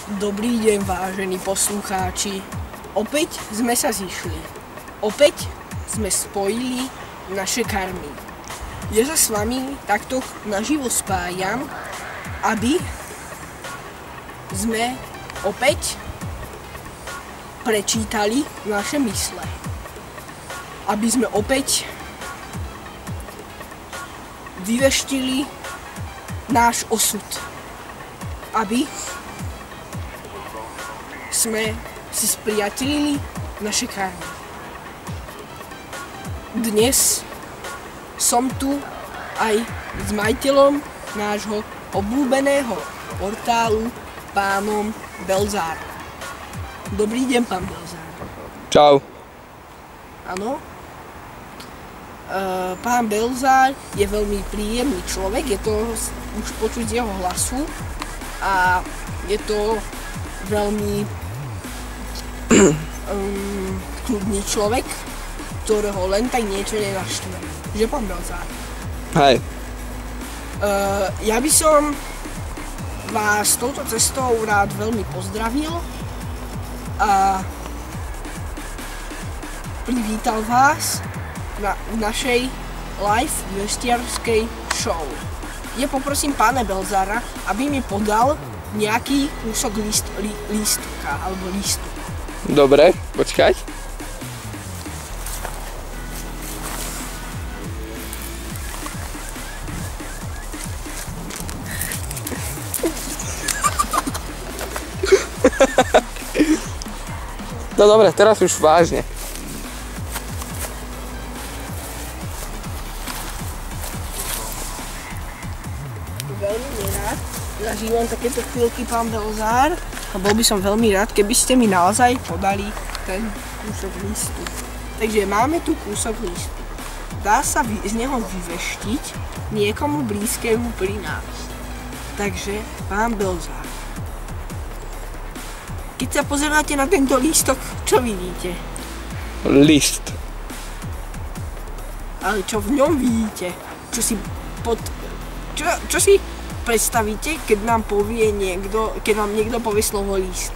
Dobrý deň, vážení poslucháči. Opäť sme sa zišli. Opäť sme spojili naše karmy. Ja sa s vami takto naživo spájam, aby sme opäť prečítali naše mysle. Aby sme opäť vyveštili náš osud. Aby sme si spriatelili naše karmy. Dnes som tu aj s majiteľom nášho obľúbeného portálu, pánom Belzárom. Dobrý deň, pán Belzár. Čau. Áno. Pán Belzár je veľmi príjemný človek, je to už počuť z jeho hlasu a je to veľmi kľudný človek, ktorého len tak niečo nenaštve. Že, pán Belzár? Hej. Ja by som vás touto cestou rád veľmi pozdravil a privítal vás na našej live vestiarskej show. Ja poprosím pána Belzára, aby mi podal nejaký kúsok lístka alebo listu. Dobre, počkaj. No dobre, teraz už vážne. Veľmi nerád zažívam takéto chvíľky, pán Belzár, a bol by som veľmi rád, keby ste mi naozaj podali ten kúsok listu. Takže máme tu kúsok listu. Dá sa z neho vyveštiť niekomu blízkému pri nás. Takže, pán Belzár, keď sa pozeráte na tento lístok, čo vidíte? List. Ale čo v ňom vidíte? Čo si predstavíte, keď nám povie niekto, keď vám niekto povie slovo list?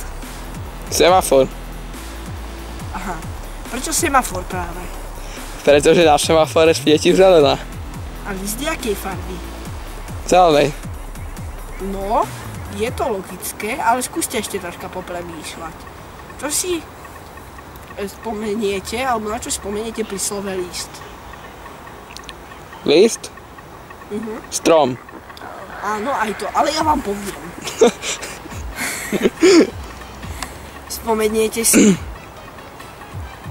Semafor. Aha. Prečo semafor práve? Pretože na semafore svieti zelená. A list je akej farby? Zelenej. No, je to logické, ale skúste ešte troška popremýšľať. Čo si spomeniete, alebo na čo spomeniete pri slove list? List? Strom. Áno, aj to, ale ja vám poviem. Spomeniete si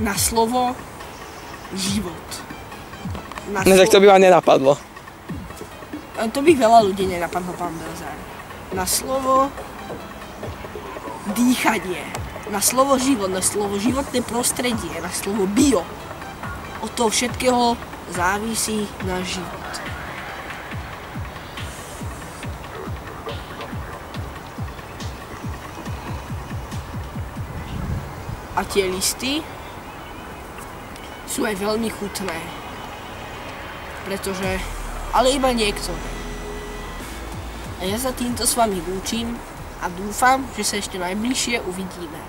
na slovo život. No tak to by vám nenapadlo. To by veľa ľudí nenapadlo, pán Belzár. Na slovo dýchanie, na slovo život, na slovo životné prostredie, na slovo bio. Od toho všetkého závisí náš život. A tie listy sú aj veľmi chutné. Pretože, ale iba niektoré. A ja sa týmto s vami lúčim a dúfam, že sa ešte najbližšie uvidíme.